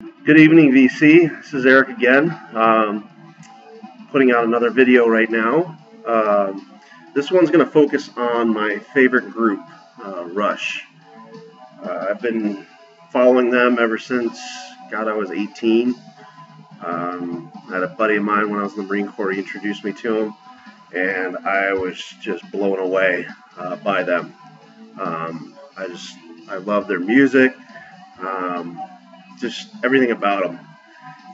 Good evening, VC. This is Eric again, putting out another video right now. This one's going to focus on my favorite group, Rush. I've been following them ever since, I was 18. I had a buddy of mine when I was in the Marine Corps. He introduced me to them, and I was just blown away by them. I love their music, just everything about them.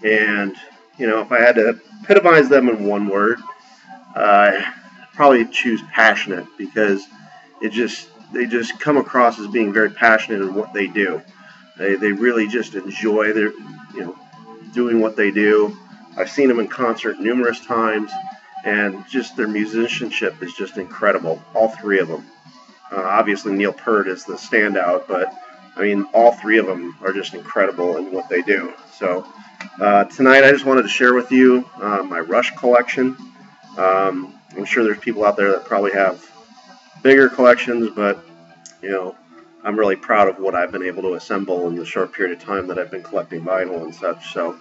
And, if I had to epitomize them in one word, I'd probably choose passionate, because they just come across as being very passionate in what they do. They really just enjoy doing what they do. I've seen them in concert numerous times, and just their musicianship is just incredible. All three of them. Obviously, Neil Peart is the standout, but all three of them are just incredible in what they do. So tonight, I just wanted to share with you my Rush collection. I'm sure there's people out there that probably have bigger collections, but I'm really proud of what I've been able to assemble in the short period of time that I've been collecting vinyl and such. So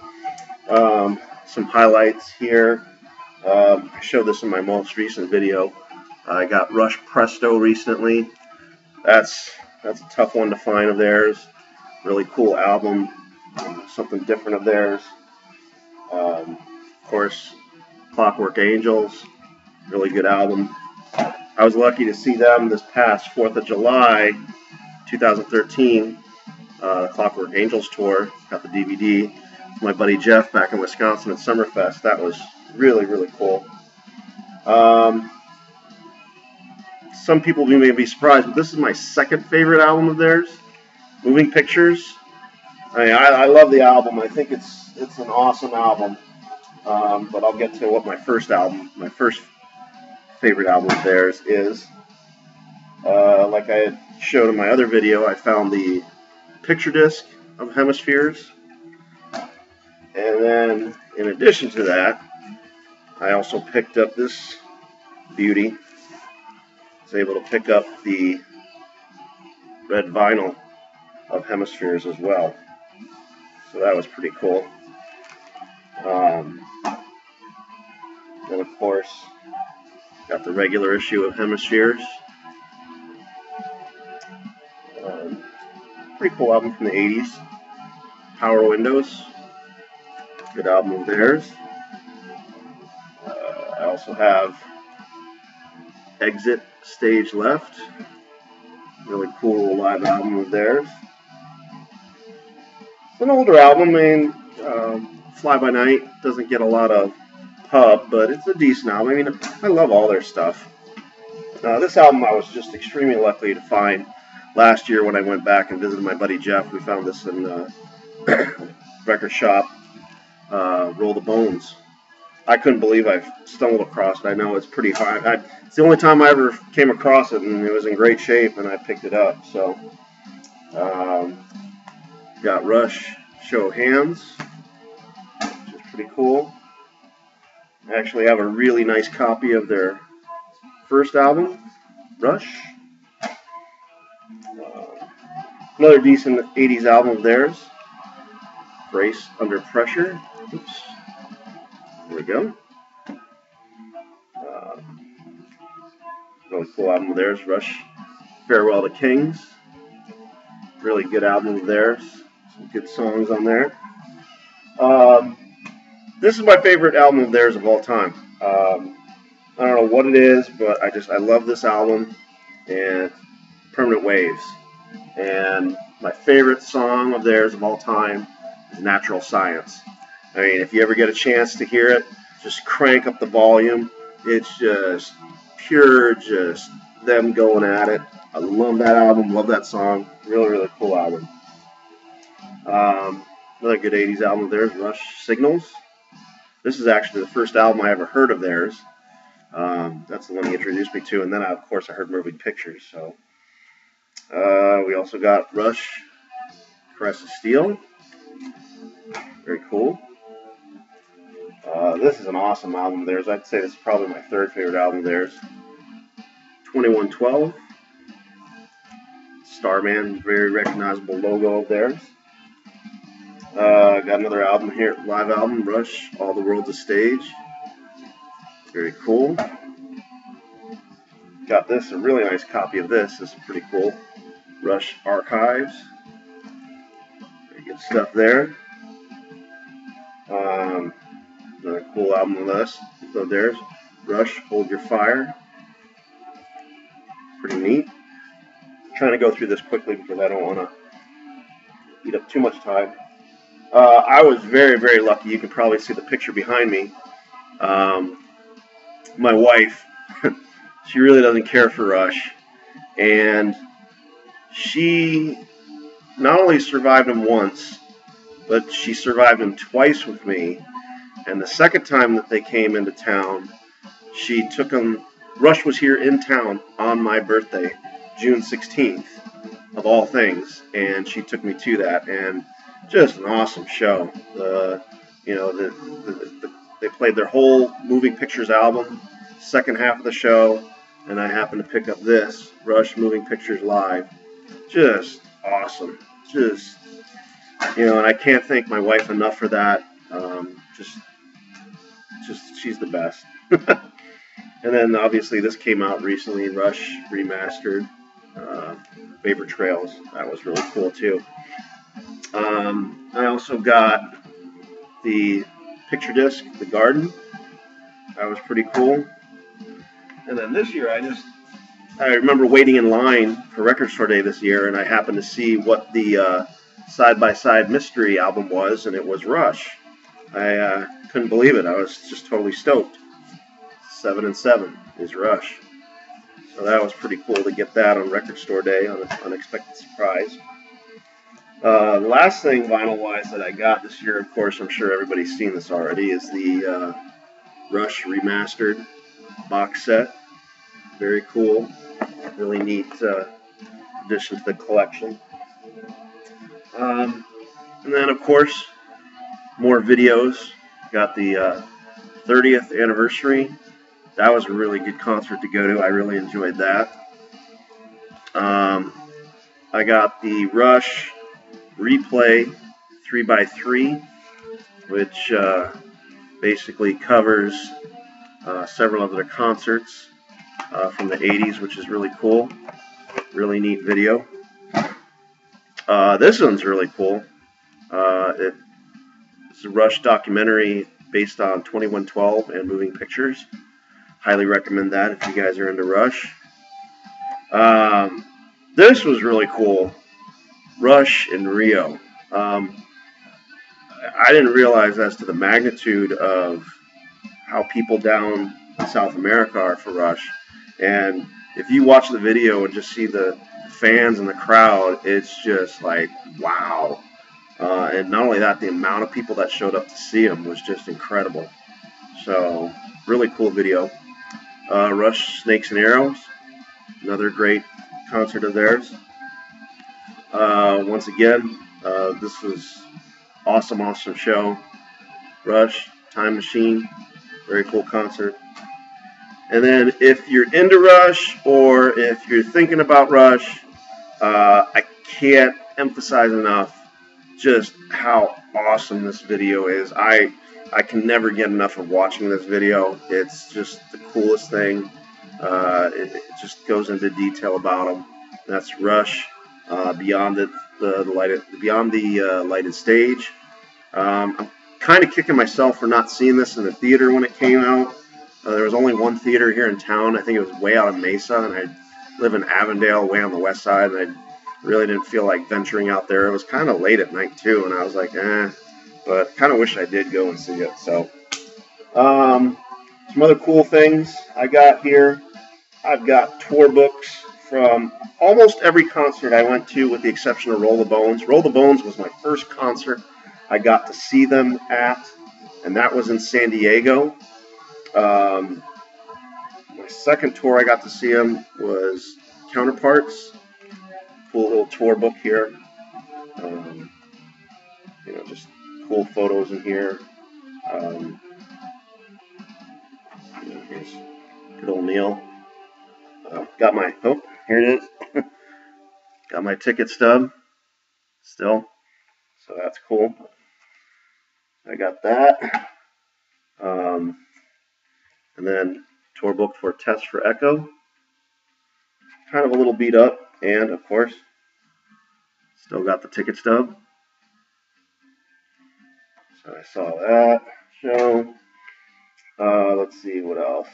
some highlights here. I showed this in my most recent video. I got Rush Presto recently. That's a tough one to find of theirs. Really cool album. Something different of theirs. Of course, Clockwork Angels. Really good album. I was lucky to see them this past 4th of July, 2013. The Clockwork Angels tour. Got the DVD. My buddy Jeff back in Wisconsin at Summerfest. That was really, really cool. Some people may be surprised, but this is my second favorite album of theirs, Moving Pictures. I love the album. I think it's an awesome album. But I'll get to what my first favorite album of theirs is. Like I had showed in my other video, I found the picture disc of Hemispheres. And then, in addition to that, I also picked up this beauty. I was able to pick up the red vinyl of Hemispheres as well. So that was pretty cool. Then, of course, got the regular issue of Hemispheres. Pretty cool album from the 80s. Power Windows. Good album of theirs. I also have Exit Stage Left. Really cool live album of theirs. It's an older album. Fly By Night doesn't get a lot of pub, but it's a decent album. I love all their stuff. This album I was just extremely lucky to find last year when I went back and visited my buddy Jeff. We found this in the record shop, Roll the Bones. I couldn't believe I stumbled across it. I know it's pretty high. It's the only time I ever came across it, and it was in great shape, and I picked it up. So, got Rush Show Hands, which is pretty cool. I actually have a really nice copy of their first album, Rush. Another decent 80s album of theirs, Brace Under Pressure. Oops. There we go. Really cool album of theirs, Rush Farewell to Kings. Really good album of theirs. Some good songs on there. This is my favorite album of theirs of all time. I don't know what it is, but I love this album, and Permanent Waves. And my favorite song of theirs of all time is Natural Science. If you ever get a chance to hear it, just crank up the volume. It's just pure, just them going at it. I love that album, love that song. Really, really cool album. Another good 80s album of theirs, Rush Signals. This is actually the first album I ever heard of theirs. That's the one he introduced me to, and then, of course, I heard Moving Pictures. So we also got Rush Caress of Steel. Very cool. This is an awesome album of theirs. I'd say this is probably my third favorite album of theirs. 2112. Starman, very recognizable logo of theirs. Got another album here, live album, Rush, All the World's a Stage. Very cool. Got this, a really nice copy of this. This is pretty cool. Rush Archives. Very good stuff there. Another cool album list. So there's Rush, Hold Your Fire. Pretty neat. I'm trying to go through this quickly because I don't want to eat up too much time. I was very, very lucky. You can probably see the picture behind me. My wife, she really doesn't care for Rush, and she not only survived him once, but she survived him twice with me. And the second time that they came into town, she took him. Rush was here in town on my birthday, June 16th, of all things, and she took me to that, and just an awesome show. They played their whole Moving Pictures album, second half of the show, and I happened to pick up this, Rush Moving Pictures Live. Just awesome. Just, and I can't thank my wife enough for that. She's the best. And then obviously this came out recently, Rush Remastered, Vapor Trails. That was really cool too. I also got the picture disc, The Garden. That was pretty cool. And then this year I remember waiting in line for Record Store Day this year, and I happened to see what the side-by-side mystery album was, and it was Rush. I couldn't believe it. I was just totally stoked. 7 and 7 is Rush. So that was pretty cool to get that on Record Store Day on an unexpected surprise. The last thing vinyl-wise that I got this year, of course, I'm sure everybody's seen this already, is the Rush Remastered box set. Very cool. Really neat addition to the collection. And then, of course, more videos. Got the 30th anniversary. That was a really good concert to go to. I really enjoyed that. I got the Rush Replay 3x3, which basically covers several of their concerts from the 80s, which is really cool. Really neat video. This one's really cool. It's a Rush documentary based on 2112 and Moving Pictures. Highly recommend that if you guys are into Rush. This was really cool. Rush in Rio. I didn't realize as to the magnitude of how people down in South America are for Rush. And if you watch the video and just see the fans and the crowd, it's just like, wow. And not only that, the amount of people that showed up to see him was just incredible. So, really cool video. Rush Snakes and Arrows, another great concert of theirs. Once again, this was awesome show. Rush, Time Machine, very cool concert. And then if you're into Rush or if you're thinking about Rush, I can't emphasize enough just how awesome this video is. I can never get enough of watching this video. It's just the coolest thing. It just goes into detail about them. That's Rush, Beyond the Lighted Stage. I'm kind of kicking myself for not seeing this in the theater when it came out. There was only one theater here in town. I think it was way out in Mesa, and I live in Avondale, way on the west side, and I really didn't feel like venturing out there. It was kind of late at night, too, and I was like, but kind of wish I did go and see it. So, some other cool things I got here. I've got tour books from almost every concert I went to, with the exception of Roll the Bones. Roll the Bones was my first concert I got to see them at, and that was in San Diego. My second tour I got to see them was Counterparts. Cool little tour book here. Just cool photos in here. Here's good old Neil. Here it is. Got my ticket stub still, so that's cool. I got that. And then tour book for Test for Echo. Kind of a little beat up, and of course, still got the ticket stub. So I saw that show. Let's see what else.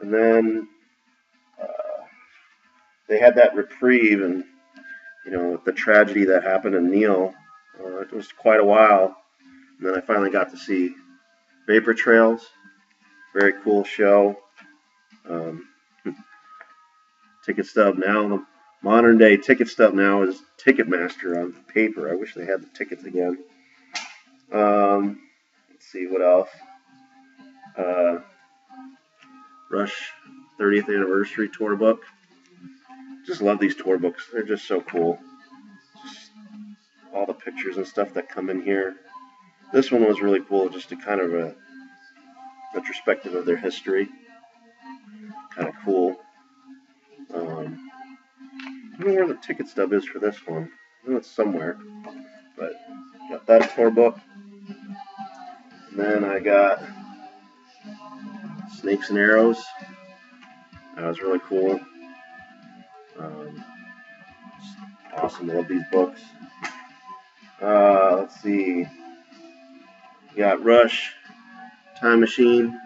And then they had that reprieve, and with the tragedy that happened in Neil, it was quite a while. And then I finally got to see Vapor Trails. Very cool show. Ticket stub now. The modern day ticket stub now is Ticketmaster on paper. I wish they had the tickets again. Let's see what else. Rush 30th anniversary tour book. Just love these tour books. They're just so cool. Just all the pictures and stuff that come in here. This one was really cool, just a kind of a retrospective of their history. Kind of cool. I don't know where the ticket stub is for this one. I know it's somewhere. But got that tour book. And then I got Snakes and Arrows. That was really cool. Awesome. I love these books. Let's see. We got Rush, Time Machine.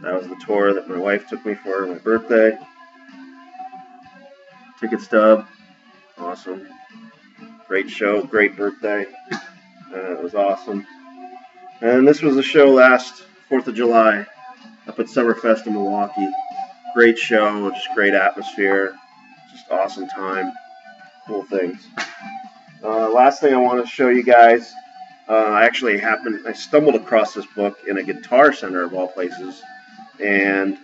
That was the tour that my wife took me for my birthday. Ticket stub. Awesome. Great show. Great birthday. It was awesome. And this was a show last 4th of July up at Summerfest in Milwaukee. Great show. Just great atmosphere. Just awesome time. Cool things. Last thing I want to show you guys. I stumbled across this book in a Guitar Center of all places. And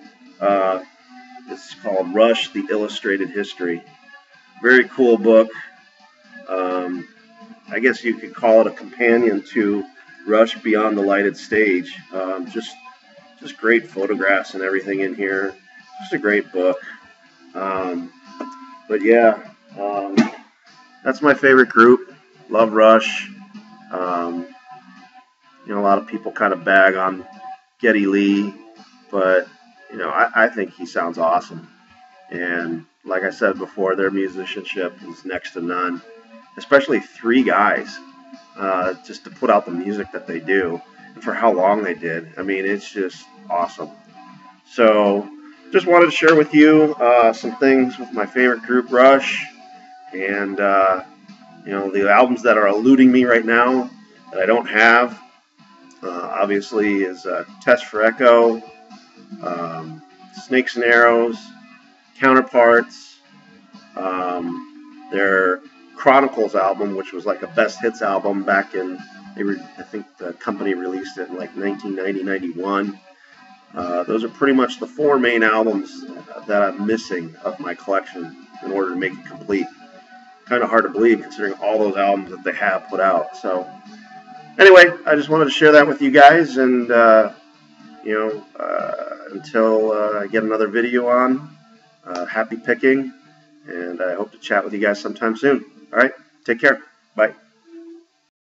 it's called Rush, The Illustrated History. Very cool book. I guess you could call it a companion to Rush Beyond the Lighted Stage. Just great photographs and everything in here. Just a great book. But yeah, that's my favorite group. Love Rush. A lot of people kind of bag on Geddy Lee, but I think he sounds awesome. And like I said before, their musicianship is next to none. Especially 3 guys, just to put out the music that they do, and for how long they did. I mean, it's just awesome. So, just wanted to share with you some things with my favorite group, Rush, and the albums that are eluding me right now that I don't have. Obviously, is Test for Echo, Snakes and Arrows, Counterparts, their Chronicles album, which was like a best hits album back in, I think the company released it in like 1990-91. Those are pretty much the 4 main albums that I'm missing of my collection in order to make it complete. Kind of hard to believe considering all those albums that they have put out. So anyway, I just wanted to share that with you guys, and until I get another video on, happy picking, and I hope to chat with you guys sometime soon. All right, take care. Bye.